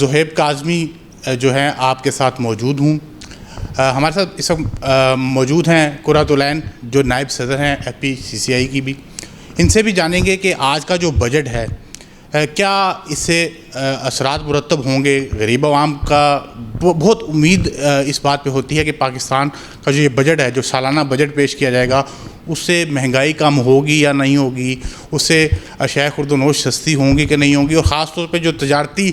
زہیب کاظمی جو ہیں آپ کے ساتھ موجود ہوں. ہمارے ساتھ اس وقت موجود ہیں قرۃ العین جو نائب صدر ہیں FPCCI کی بھی. ان سے بھی جانیں گے کہ آج کا جو بجٹ ہے کیا اس سے اثرات مرتب ہوں گے. غریب عوام کا بہت امید اس بات پہ ہوتی ہے کہ پاکستان کا جو یہ بجٹ ہے, جو سالانہ بجٹ پیش کیا جائے گا, اس سے مہنگائی کم ہوگی یا نہیں ہوگی, اس سے اشیاء خرد و نوش سستی ہوں گی کہ نہیں ہوں گی, اور خاص طور پہ جو تجارتی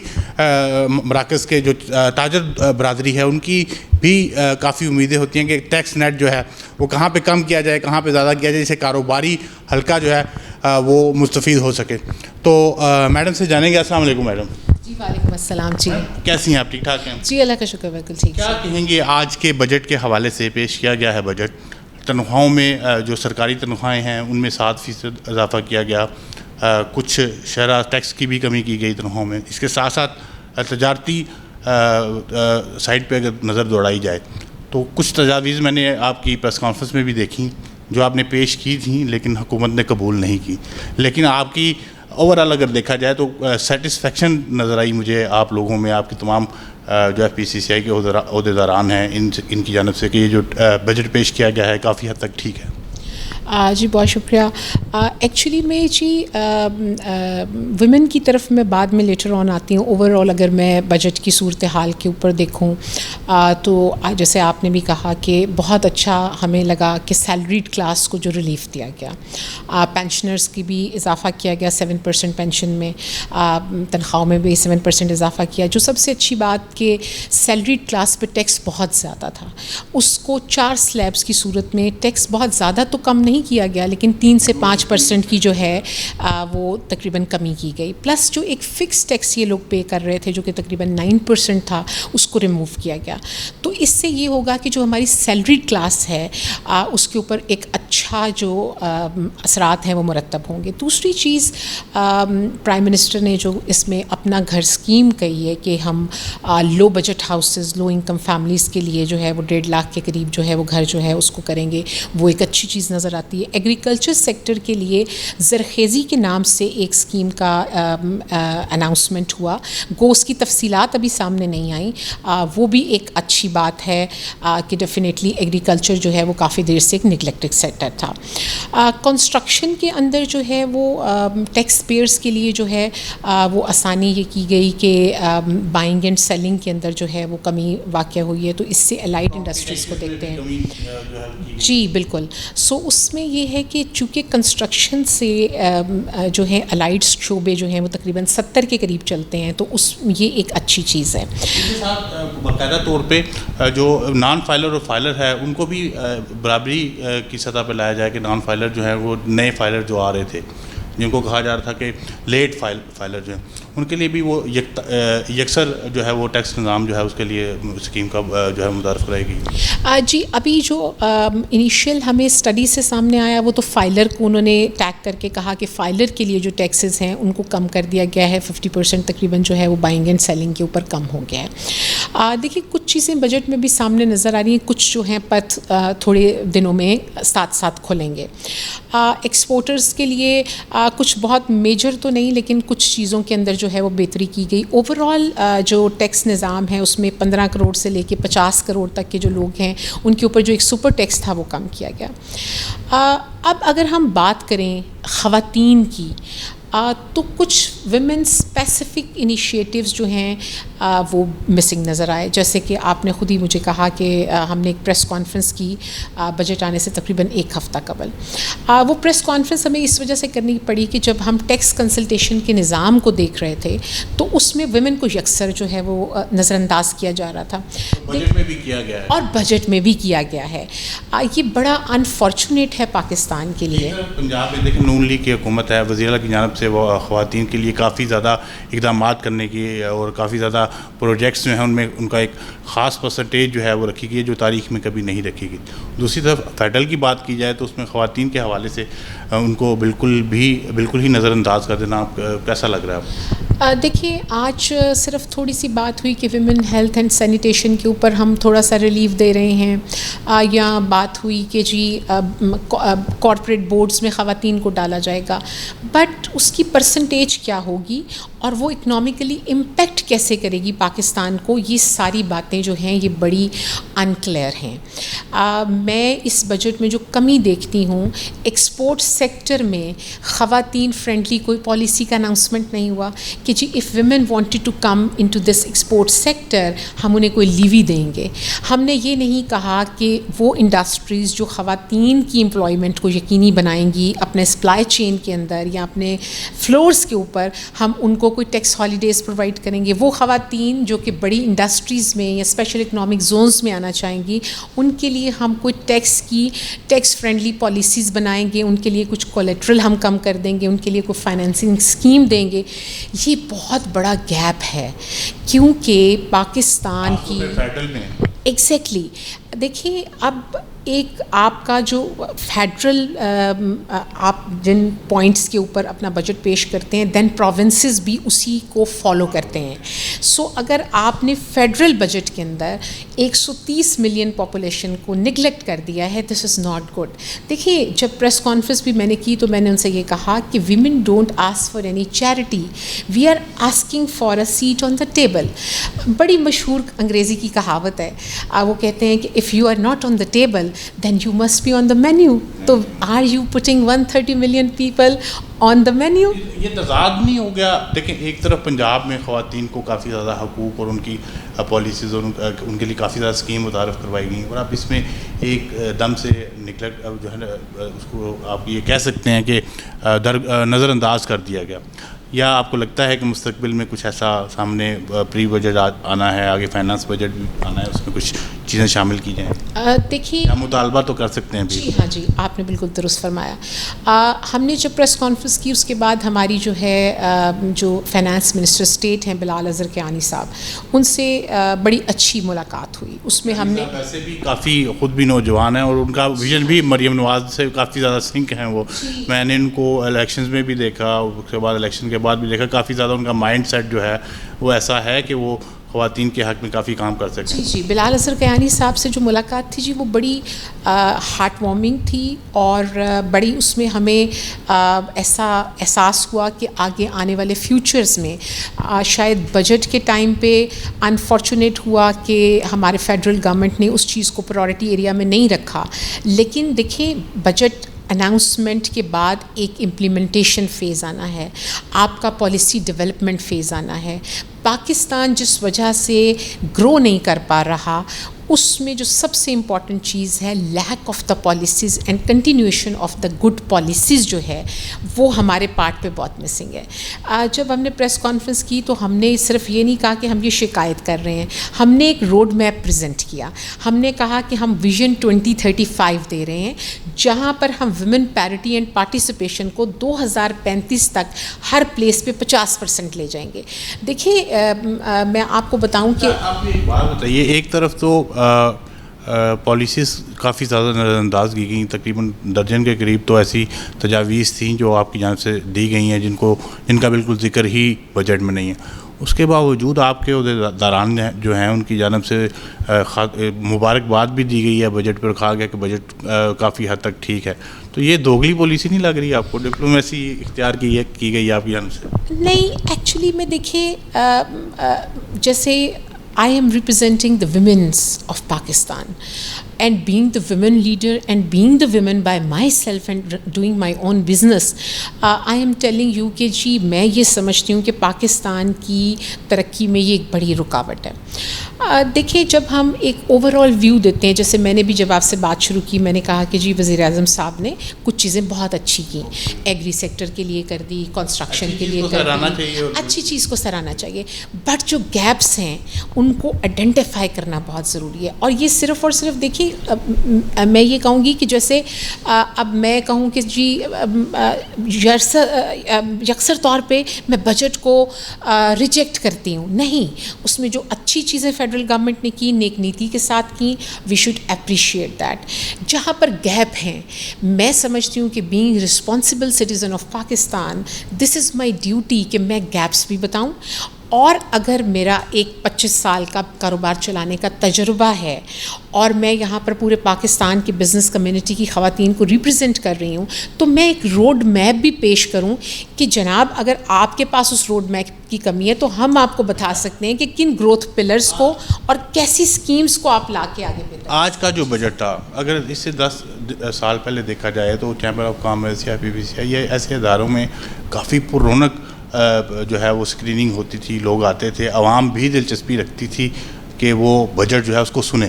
مراکز کے جو تاجر برادری ہے ان کی بھی کافی امیدیں ہوتی ہیں کہ ٹیکس نیٹ جو ہے وہ کہاں پہ کم کیا جائے, کہاں پہ زیادہ کیا جائے, جسے کاروباری حلقہ جو ہے وہ مستفید ہو سکے. تو میڈم سے جانیں گے. السلام علیکم میڈم. جی وعلیکم السلام. جی کیسی ہیں آپ؟ ٹھیک ٹھاک ہیں؟ جی اللہ کا شکر, بالکل ٹھیک. کیا کہیں گے آج کے بجٹ کے حوالے سے پیش کیا گیا ہے بجٹ؟ تنخواہوں میں جو سرکاری تنخواہیں ہیں ان میں 7% اضافہ کیا گیا, کچھ شرح ٹیکس کی بھی کمی کی گئی تنخواہوں میں. اس کے ساتھ ساتھ تجارتی سائٹ پہ اگر نظر دوڑائی جائے تو کچھ تجاویز میں نے آپ کی پریس کانفرنس میں بھی دیکھی جو آپ نے پیش کی تھیں لیکن حکومت نے قبول نہیں کی. لیکن آپ کی اوورآل اگر دیکھا جائے تو سیٹسفیکشن نظر آئی مجھے آپ لوگوں میں, آپ کے تمام جو FPCCI کے عہدیداران ہیں ان کی جانب سے, کہ یہ جو بجٹ پیش کیا گیا ہے کافی حد تک ٹھیک ہے. جی بہت شکریہ. ایکچولی میں جی ویمن کی طرف میں بعد میں لیٹر آن آتی ہوں. اوور آل اگر میں بجٹ کی صورتحال کے اوپر دیکھوں تو جیسے آپ نے بھی کہا کہ بہت اچھا ہمیں لگا کہ سیلریڈ کلاس کو جو ریلیف دیا گیا, پینشنرز کی بھی اضافہ کیا گیا 7% پینشن میں, تنخواہوں میں بھی 7% اضافہ کیا. جو سب سے اچھی بات کہ سیلریڈ کلاس پہ ٹیکس بہت زیادہ تھا, اس کو 4 سلیبس کی صورت میں ٹیکس بہت زیادہ تو کم نہیں کیا گیا لیکن 3 سے 5% کی جو ہے وہ تقریباً کمی کی گئی. پلس جو ایک فکس ٹیکس یہ لوگ پے کر رہے تھے جو کہ تقریباً 9% تھا, اس کو ریموو کیا گیا. تو اس سے یہ ہوگا کہ جو ہماری سیلریڈ کلاس ہے اس کے اوپر ایک اچھا جو اثرات ہیں وہ مرتب ہوں گے. دوسری چیز پرائم منسٹر نے جو اس میں اپنا گھر اسکیم کہی ہے کہ ہم low budget houses, low income families کے لیے جو ہے وہ 1.5 لاکھ کے قریب جو ہے وہ گھر جو ہے اس کو کریں گے, وہ ایک اچھی چیز نظر آتی ہے. ایگریکلچر سیکٹر کے لیے زرخیزی کے نام سے ایک اسکیم کا اناؤنسمنٹ ہوا. اس کی تفصیلات ابھی سامنے نہیں آئیں, وہ بھی ایک اچھی بات ہے کہ ڈیفینیٹلی ایگریکلچر جو ہے وہ کافی دیر سے ایک نگلیکٹڈ سیکٹر تھا. کنسٹرکشن کے اندر جو ہے وہ ٹیکس پیئرس کے لیے جو ہے وہ آسانی یہ کی گئی کہ بائنگ اینڈ سیلنگ کے اندر جو ہے وہ کمی واقع ہوئی ہے, تو اس سے الائڈ انڈسٹریز کو دیکھتے ہیں. جی بالکل. سو اس میں یہ ہے کہ چونکہ کنسٹرکشن سے جو ہے الائڈ شعبے جو ہیں وہ تقریباً 70 کے قریب چلتے ہیں, تو یہ ایک اچھی چیز ہے. اس کے ساتھ باقاعدہ طور پہ جو نان فائلر اور فائلر ہے ان کو بھی برابری کی سطح پہ لایا جائے کہ نان فائلر جو ہے وہ نئے فائلر جو آ رہے تھے جن کو کہا جا رہا تھا کہ لیٹ فائلر جو ہیں ان کے لیے بھی وہ یکسر جو ہے وہ ٹیکس نظام جو ہے اس کے لیے اسکیم کا جو ہے متعارف کرائے گی. جی ابھی جو انیشیل ہمیں اسٹڈی سے سامنے آیا وہ تو فائلر کو انہوں نے ٹیگ کر کے کہا کہ فائلر کے لیے جو ٹیکسز ہیں ان کو کم کر دیا گیا ہے, 50% تقریباً جو ہے وہ بائنگ اینڈ سیلنگ کے اوپر کم ہو گیا ہے. دیکھیے کچھ چیزیں بجٹ میں بھی سامنے نظر آ رہی ہیں, کچھ جو ہیں پتھ تھوڑے دنوں میں ساتھ ساتھ کھلیں گے. ایکسپورٹرز کے لیے کچھ بہت میجر تو نہیں لیکن کچھ چیزوں کے اندر جو ہے وہ بہتری کی گئی. اوور آل جو ٹیکس نظام ہے اس میں 15 کروڑ سے لے کے 50 کروڑ تک کے جو لوگ ہیں ان کے اوپر جو ایک سپر ٹیکس تھا وہ کم کیا گیا. اب اگر ہم بات کریں خواتین کی تو کچھ ویمن اسپیسیفک انیشیٹیوز جو ہیں وہ مسنگ نظر آئے. جیسے کہ آپ نے خود ہی مجھے کہا کہ ہم نے ایک پریس کانفرنس کی بجٹ آنے سے تقریباً 1 ہفتہ قبل. وہ پریس کانفرنس ہمیں اس وجہ سے کرنی پڑی کہ جب ہم ٹیکس کنسلٹیشن کے نظام کو دیکھ رہے تھے تو اس میں ویمن کو یکسر جو ہے وہ نظر انداز کیا جا رہا تھا, بجٹ میں بھی کیا گیا ہے اور بجٹ میں بھی کیا گیا ہے. یہ بڑا انفارچونیٹ ہے پاکستان کے لیے. پنجاب میں دیکھیں نون لیگ کی حکومت ہے, وزیر اعلیٰ کی جانب سے وہ خواتین کے لیے کافی زیادہ اقدامات کرنے کی اور کافی زیادہ پروجیکٹس جو ہیں ان میں ان کا ایک خاص پرسنٹیج جو ہے وہ رکھی گئی ہے جو تاریخ میں کبھی نہیں رکھی گئی. دوسری طرف فیڈرل کی بات کی جائے تو اس میں خواتین کے حوالے سے ان کو بالکل ہی نظر انداز کر دینا کیسا لگ رہا ہے آپ؟ دیکھیے آج صرف تھوڑی سی بات ہوئی کہ ویمن ہیلتھ اینڈ سینیٹیشن کے اوپر ہم تھوڑا سا ریلیف دے رہے ہیں, یا بات ہوئی کہ جی کارپوریٹ بورڈز میں خواتین کو ڈالا جائے گا, بٹ اس کی پرسنٹیج کیا ہوگی اور وہ اکنامکلی امپیکٹ کیسے کرے گی پاکستان کو، یہ ساری باتیں جو ہیں یہ بڑی انکلیئر ہیں. میں اس بجٹ میں جو کمی دیکھتی ہوں، ایکسپورٹ سیکٹر میں خواتین فرینڈلی کوئی پالیسی کا اناؤنسمنٹ نہیں ہوا کہ جی if women wanted to come into this export sector ہم انہیں کوئی لیوی دیں گے. ہم نے یہ نہیں کہا کہ وہ انڈسٹریز جو خواتین کی امپلائمنٹ کو یقینی بنائیں گی اپنے سپلائی چین کے اندر یا اپنے فلورز کے اوپر، ہم ان کو کوئی ٹیکس ہالیڈیز پرووائڈ کریں گے. وہ خواتین جو کہ بڑی انڈسٹریز میں یا اسپیشل اکنامک زونز میں آنا چاہیں گی، ان کے لیے ہم کوئی ٹیکس فرینڈلی پالیسیز بنائیں گے، ان کے لیے کچھ کولیٹرل ہم کم کر دیں گے، ان کے لیے کوئی فائنینسنگ اسکیم دیں گے. یہ بہت بڑا گیپ ہے کیونکہ پاکستان کی ایگزیکٹلی دیکھیے اب ایک آپ کا جو فیڈرل آپ جن پوائنٹس کے اوپر اپنا بجٹ پیش کرتے ہیں دین پروونسز بھی اسی کو فالو کرتے ہیں. سو اگر آپ نے فیڈرل بجٹ کے اندر 130 ملین پاپولیشن کو نگلیکٹ کر دیا ہے، دس از ناٹ گڈ. دیکھیے جب پریس کانفرنس بھی میں نے کی تو میں نے ان سے یہ کہا کہ women don't ask for any charity, we are asking for a seat on the table. بڑی مشہور انگریزی کی کہاوت ہے، وہ کہتے ہیں کہ if you are not on the table then you must be on the menu. تو are you putting 130 million people on the menu? یہ تضاد نہیں ہو گیا؟ دیکھیں ایک طرف پنجاب میں خواتین کو کافی زیادہ حقوق اور ان کی پالیسیز اور ان کے لیے کافی زیادہ اسکیم متعارف کروائی گئیں، اور آپ اس میں ایک دم سے نگلیکٹ جو ہے نا اس کو آپ یہ کہہ سکتے ہیں کہ نظر انداز کر دیا گیا. یا آپ کو لگتا ہے کہ مستقبل میں کچھ ایسا سامنے پری بجٹ آنا ہے، آگے فائنانس بجٹ بھی آنا ہے، اس میں کچھ چیزیں شامل کی جائیں؟ دیکھیے یا مطالبہ تو کر سکتے ہیں بھی. جی ہاں جی، آپ نے بالکل درست فرمایا. ہم نے جب پریس کانفرنس کی اس کے بعد ہماری جو ہے جو فائنانس منسٹر اسٹیٹ ہیں بلال اظہر کیانی صاحب، ان سے بڑی اچھی ملاقات ہوئی. اس میں ہم نے ویسے بھی کافی خود بھی نوجوان ہیں اور ان کا ویژن بھی مریم نواز سے کافی زیادہ سنک ہیں. وہ میں نے ان کو الیکشنز میں بھی دیکھا، اس کے بعد الیکشن کے بعد بھی دیکھا، کافی زیادہ ان کا مائنڈ سیٹ جو ہے وہ ایسا ہے کہ وہ خواتین کے حق میں کافی کام کر سکتے ہیں. جی بلال اظہر کیانی صاحب سے جو ملاقات تھی جی وہ بڑی ہارٹ وارمنگ تھی، اور بڑی اس میں ہمیں ایسا احساس ہوا کہ آگے آنے والے فیوچرز میں شاید بجٹ کے ٹائم پہ انفارچونیٹ ہوا کہ ہمارے فیڈرل گورنمنٹ نے اس چیز کو پرائورٹی ایریا میں نہیں رکھا. لیکن دیکھیں بجٹ اناؤنسمنٹ کے بعد ایک امپلیمنٹیشن فیز آنا ہے، آپ کا پالیسی ڈیولپمنٹ فیز آنا ہے. پاکستان جس وجہ سے گرو نہیں کر پا رہا، اس میں جو سب سے امپورٹنٹ چیز ہے lack of the policies and continuation of the good policies جو ہے وہ ہمارے پارٹ پہ بہت مسنگ ہے. جب ہم نے پریس کانفرنس کی تو ہم نے صرف یہ نہیں کہا کہ ہم یہ شکایت کر رہے ہیں، ہم نے ایک روڈ میپ پریزنٹ کیا. ہم نے کہا کہ ہم ویژن 2035 دے رہے ہیں جہاں پر ہم ویمن پیرٹی اینڈ پارٹیسپیشن کو 2035 تک ہر پلیس پہ 50% لے جائیں گے. دیکھیے میں آپ کو بتاؤں کہ آپ ایک بات بتائیے، ایک طرف تو پالیسیز کافی زیادہ نظر انداز کی گئیں، تقریباً درجن کے قریب تو ایسی تجاویز تھیں جو آپ کی جانب سے دی گئی ہیں جن کا بالکل ذکر ہی بجٹ میں نہیں ہے. اس کے باوجود آپ کے عہدیداران جو ہیں ان کی جانب سے مبارکباد بھی دی گئی ہے بجٹ پر، کہا گیا کہ بجٹ کافی حد تک ٹھیک ہے. تو یہ دوگلی پالیسی نہیں لگ رہی آپ کو؟ ڈپلومیسی اختیار کی گئی ہے آپ کی جانب سے؟ نہیں، ایکچولی میں دیکھیے جیسے I am representing the women's of Pakistan, and being the women leader and being the women by myself and doing my own business, I am telling you کہ جی میں یہ سمجھتی ہوں کہ پاکستان کی ترقی میں یہ ایک بڑی رکاوٹ ہے. دیکھیں جب ہم ایک اوور آل ویو دیتے ہیں، جیسے میں نے بھی جب آپ سے بات شروع کی میں نے کہا کہ جی وزیر اعظم صاحب نے کچھ چیزیں بہت اچھی کی، ایگری سیکٹر کے لیے کر دی، کنسٹرکشن کے لیے کر دی، اچھی چیز کو سراہنا چاہیے. بٹ جو گیپس ہیں ان کو آئیڈینٹیفائی کرنا بہت ضروری ہے. اور یہ صرف اور صرف دیکھیے میں یہ کہوں گی کہ جیسے اب میں کہوں کہ جی یکسر طور پہ میں بجٹ کو ریجیکٹ کرتی ہوں، نہیں، اس میں جو اچھی چیزیں فیڈرل گورنمنٹ نے کی، نیک نیتی کے ساتھ کی، وی شوڈ اپریشیٹ دیٹ. جہاں پر گیپ ہیں میں سمجھتی ہوں کہ being responsible citizen of Pakistan, this is my duty کہ میں گیپس بھی بتاؤں اور اگر میرا ایک 25 سال کا کاروبار چلانے کا تجربہ ہے اور میں یہاں پر پورے پاکستان کی بزنس کمیونٹی کی خواتین کو ریپرزینٹ کر رہی ہوں, تو میں ایک روڈ میپ بھی پیش کروں کہ جناب اگر آپ کے پاس اس روڈ میپ کی کمی ہے تو ہم آپ کو بتا سکتے ہیں کہ کن گروتھ پلرز کو اور کیسی اسکیمز کو آپ لا کے آگے بڑھیں. آج کا جو بجٹ تھا, اگر اس سے 10 سال پہلے دیکھا جائے تو چیمبر آف کامرس یا PBCI یہ ایسے اداروں میں کافی پر رونق جو ہے وہ اسکریننگ ہوتی تھی, لوگ آتے تھے, عوام بھی دلچسپی رکھتی تھی کہ وہ بجٹ جو ہے اس کو سنیں.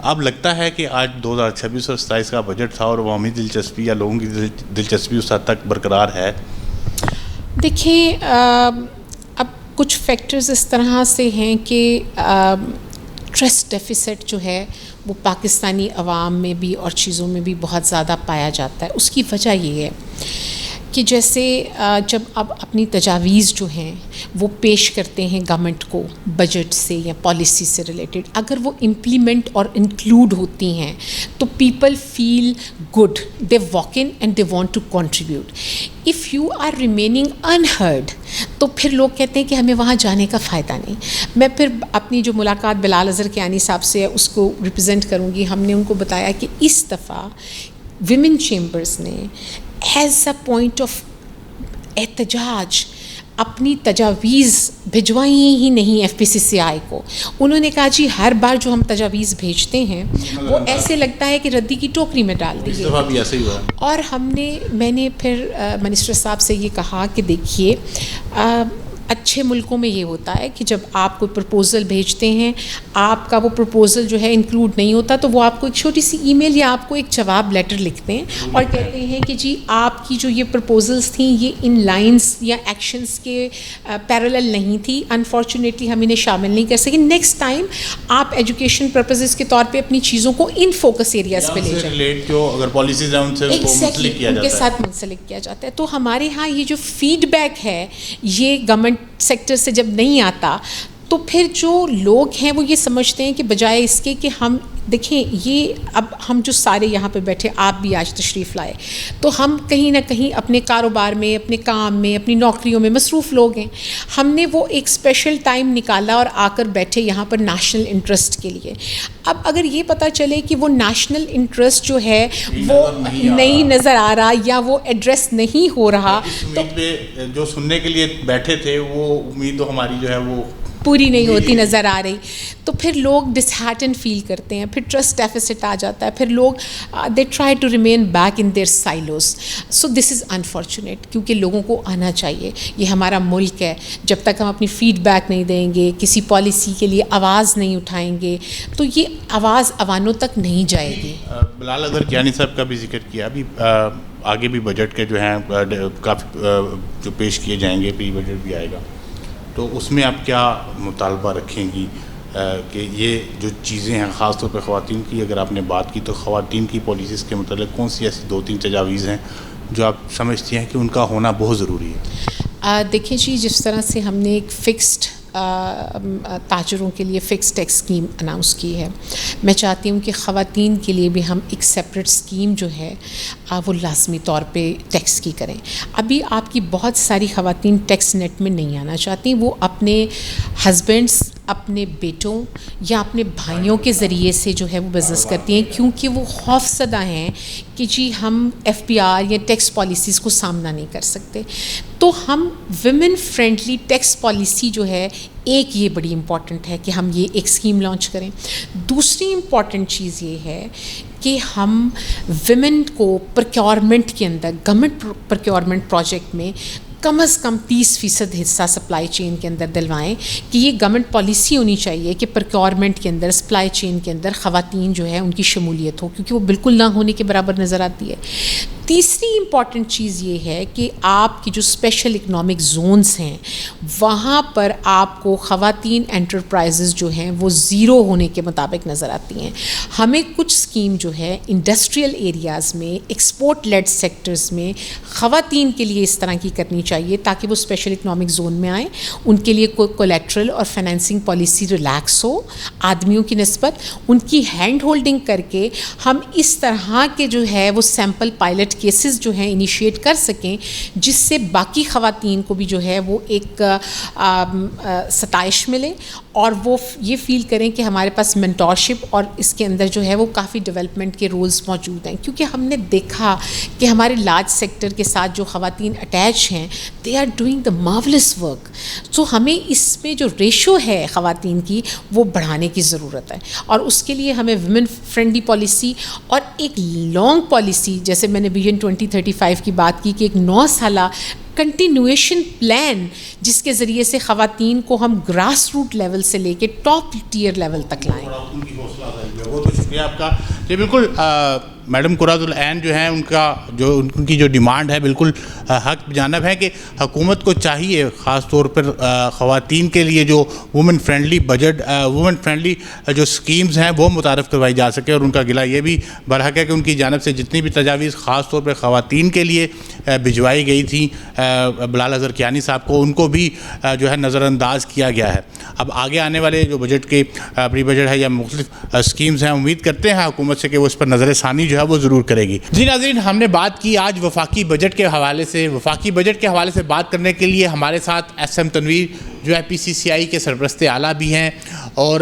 اب لگتا ہے کہ آج 2026 اور 27 کا بجٹ تھا اور عوامی دلچسپی یا لوگوں کی دلچسپی اس حد تک برقرار ہے. دیکھیں اب کچھ فیکٹرز اس طرح سے ہیں کہ ٹرسٹ ڈیفیسٹ جو ہے وہ پاکستانی عوام میں بھی اور چیزوں میں بھی بہت زیادہ پایا جاتا ہے. اس کی وجہ یہ ہے کہ جیسے جب اب اپنی تجاویز جو ہیں وہ پیش کرتے ہیں گورنمنٹ کو بجٹ سے یا پالیسی سے ریلیٹڈ, اگر وہ امپلیمنٹ اور انکلوڈ ہوتی ہیں تو people feel good, they walk in and they want to contribute. If you are remaining unheard تو پھر لوگ کہتے ہیں کہ ہمیں وہاں جانے کا فائدہ نہیں. میں پھر اپنی جو ملاقات بلال اظہر کیانی صاحب سے ہے اس کو ریپرزینٹ کروں گی. ہم نے ان کو بتایا کہ اس دفعہ ویمن چیمبرز نے ایز اے پوائنٹ آف احتجاج اپنی تجاویز بھجوائیں ہی نہیں FPCCI کو. انہوں نے کہا جی ہر بار جو ہم تجاویز بھیجتے ہیں وہ ایسے لگتا ہے کہ ردی کی ٹوکری میں ڈال دی گئی. اور میں نے پھر منسٹر صاحب سے یہ کہا کہ دیکھیے اچھے ملکوں میں یہ ہوتا ہے کہ جب آپ کوئی پرپوزل بھیجتے ہیں, آپ کا وہ پرپوزل جو ہے انکلوڈ نہیں ہوتا تو وہ آپ کو ایک چھوٹی سی ای میل یا آپ کو ایک جواب لیٹر لکھتے ہیں اور کہتے ہیں کہ جی آپ کی جو یہ پرپوزلس تھیں یہ ان لائنس یا ایکشنس کے پیرالل نہیں تھی, انفارچونیٹلی ہم انہیں شامل نہیں کر سکے. نیکسٹ ٹائم آپ ایجوکیشن پرپزز کے طور پہ اپنی چیزوں کو ان فوکس ایریاز پہ لے جائیں, اگر پالیسیز ہیں ان سے ان کے ساتھ منسلک کیا جاتا ہے. تو ہمارے ہاں یہ جو فیڈ بیک ہے یہ گورنمنٹ سیکٹر سے جب نہیں آتا تو پھر جو لوگ ہیں وہ یہ سمجھتے ہیں کہ بجائے اس کے کہ ہم دیکھیں یہ اب ہم جو سارے یہاں پہ بیٹھے, آپ بھی آج تشریف لائے, تو ہم کہیں نہ کہیں اپنے کاروبار میں, اپنے کام میں, اپنی نوکریوں میں مصروف لوگ ہیں. ہم نے وہ ایک اسپیشل ٹائم نکالا اور آ کر بیٹھے یہاں پر نیشنل انٹرسٹ کے لیے. اب اگر یہ پتہ چلے کہ وہ نیشنل انٹرسٹ جو ہے وہ نہیں نظر آ رہا یا وہ ایڈریس نہیں ہو رہا, تو جو سننے کے لیے بیٹھے تھے وہ امید تو ہماری جو ہے وہ پوری نہیں ہوتی نظر آ رہی, تو پھر لوگ ڈس ہارٹن فیل کرتے ہیں, پھر ٹرسٹ ڈیفیسٹ آ جاتا ہے, پھر لوگ they try to remain back in their silos. So this is unfortunate, کیونکہ لوگوں کو آنا چاہیے, یہ ہمارا ملک ہے. جب تک ہم اپنی فیڈ بیک نہیں دیں گے, کسی پالیسی کے لیے آواز نہیں اٹھائیں گے, تو یہ آواز عوانوں تک نہیں جائے گی. بلال اظہر کیانی صاحب کا بھی ذکر کیا, ابھی آگے بھی بجٹ کے جو ہیں کافی جو پیش کیے جائیں گے, پری بجٹ بھی آئے گا, تو اس میں آپ کیا مطالبہ رکھیں گی کہ یہ جو چیزیں ہیں خاص طور پہ خواتین کی اگر آپ نے بات کی, تو خواتین کی پالیسیز کے متعلق کون سی ایسی 2-3 تجاویز ہیں جو آپ سمجھتی ہیں کہ ان کا ہونا بہت ضروری ہے؟ دیکھیں جی, جس طرح سے ہم نے ایک فکسڈ تاجروں کے لیے فکس ٹیکس اسکیم اناؤنس کی ہے, میں چاہتی ہوں کہ خواتین کے لیے بھی ہم ایک سیپریٹ اسکیم جو ہے وہ لازمی طور پہ ٹیکس کی کریں. ابھی آپ کی بہت ساری خواتین ٹیکس نیٹ میں نہیں آنا چاہتی, وہ اپنے ہسبینڈس, اپنے بیٹوں یا اپنے بھائیوں کے ذریعے سے جو ہے وہ بزنس کرتی ہیں, کیونکہ وہ خوف زدہ ہیں کہ جی ہم FBR یا ٹیکس پالیسیز کو سامنا نہیں کر سکتے. تو ہم ویمن فرینڈلی ٹیکس پالیسی جو ہے ایک یہ بڑی امپورٹنٹ ہے کہ ہم یہ ایک اسکیم لانچ کریں. دوسری امپورٹنٹ چیز یہ ہے کہ ہم ویمن کو پروکیورمنٹ کے اندر, گورنمنٹ پروکیورمنٹ پروجیکٹ میں کم از کم 30% حصہ سپلائی چین کے اندر دلوائیں, کہ یہ گورنمنٹ پالیسی ہونی چاہیے کہ پروکیورمنٹ کے اندر, سپلائی چین کے اندر خواتین جو ہے ان کی شمولیت ہو, کیونکہ وہ بالکل نہ ہونے کے برابر نظر آتی ہے. تیسری امپورٹنٹ چیز یہ ہے کہ آپ کی جو اسپیشل اکنامک زونز ہیں وہاں پر آپ کو خواتین انٹرپرائزز جو ہیں وہ زیرو ہونے کے مطابق نظر آتی ہیں. ہمیں کچھ اسکیم جو ہے انڈسٹریل ایریاز میں, ایکسپورٹ لیڈ سیکٹرز میں خواتین کے لیے اس طرح کی کرنی چاہیے تاکہ وہ اسپیشل اکنامک زون میں آئیں. ان کے لیے کوئی کولیٹرل اور فائنینسنگ پالیسی ریلیکس ہو آدمیوں کی نسبت, ان کی ہینڈ ہولڈنگ کر کے ہم اس طرح کے جو ہے وہ سیمپل پائلٹ کیسز جو ہیں انیشیٹ کر سکیں جس سے باقی خواتین کو بھی جو ہے وہ ایک ستائش ملے اور وہ یہ فیل کریں کہ ہمارے پاس مینٹورشپ اور اس کے اندر جو ہے وہ کافی ڈیولپمنٹ کے رولز موجود ہیں. کیونکہ ہم نے دیکھا کہ ہمارے لارج سیکٹر کے ساتھ جو خواتین اٹیچ ہیں they are doing the marvellous work. So ہمیں اس میں جو ریشو ہے خواتین کی وہ بڑھانے کی ضرورت ہے, اور اس کے لیے ہمیں ویمن فرینڈلی پالیسی اور ایک لانگ پالیسی, جیسے میں نے ویژن 2035 کی بات کی کہ ایک 9 سالہ کنٹینویشن پلان جس کے ذریعے سے خواتین کو ہم گراس روٹ لیول سے لے کے ٹاپ ٹیئر لیول تک لائیں. بہت بہت شکریہ آپ کا. جی بالکل, میڈم قرۃ العین جو ہیں ان کی جو ڈیمانڈ ہے بالکل حق جانب ہے کہ حکومت کو چاہیے خاص طور پر خواتین کے لیے جو women friendly budget, women friendly جو اسکیمز ہیں وہ متعارف کروائی جا سکے. اور ان کا گلہ یہ بھی برحق ہے کہ ان کی جانب سے جتنی بھی تجاویز خاص طور پر خواتین کے لیے بھجوائی گئی تھیں بلال اظہر کیانی صاحب کو, ان کو بھی جو ہے نظر انداز کیا گیا ہے. اب آگے آنے والے جو بجٹ کے پری بجٹ ہے یا مختلف اسکیمز ہیں, امید کرتے ہیں حکومت سے کہ وہ اس پر نظر ثانی جو ہے وہ ضرور کرے گی. جی ناظرین, ہم نے بات کی آج وفاقی بجٹ کے حوالے سے. وفاقی بجٹ کے حوالے سے بات کرنے کے لیے ہمارے ساتھ ایس ایم تنویر جو ہے پی سی سی آئی کے سرپرست اعلیٰ بھی ہیں, اور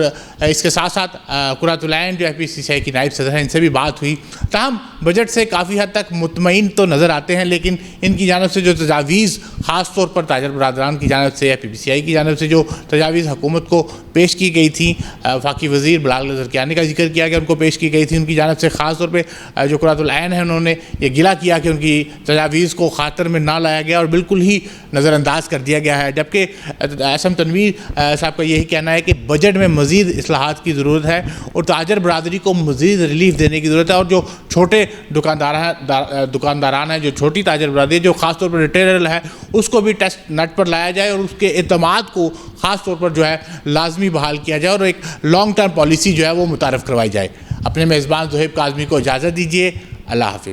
اس کے ساتھ ساتھ قرۃ العین جو ہے پی سی سی آئی کی نائب صدر ہیں, ان سے بھی بات ہوئی. تاہم بجٹ سے کافی حد تک مطمئن تو نظر آتے ہیں, لیکن ان کی جانب سے جو تجاویز خاص طور پر تاجر برادران کی جانب سے یا پی پی سی آئی کی جانب سے جو تجاویز حکومت کو پیش کی گئی تھیں, وفاقی وزیر بلال اظہر کیانی کا ذکر کیا گیا, ان کو پیش کی گئی تھی. ان کی جانب سے خاص طور پہ جو قرۃ العین ہے انہوں نے یہ گلہ کیا کہ ان کی تجاویز کو خاطر میں نہ لایا گیا اور بالکل ہی نظر انداز کر دیا گیا ہے. جبکہ ایس ایم تنویر صاحب کا یہی کہنا ہے کہ بجٹ میں مزید اصلاحات کی ضرورت ہے اور تاجر برادری کو مزید ریلیف دینے کی ضرورت ہے, اور جو چھوٹے دکانداران ہیں, جو چھوٹی تاجر برادری جو خاص طور پر ریٹیلر ہے, اس کو بھی ٹیسٹ نٹ پر لایا جائے اور اس کے اعتماد کو خاص طور پر جو ہے لازمی بحال کیا جائے اور ایک لانگ ٹرم پالیسی جو ہے وہ متعارف کروائی جائے. اپنے میزبان زہیب کاظمی کو اجازت دیجیے. اللہ حافظ.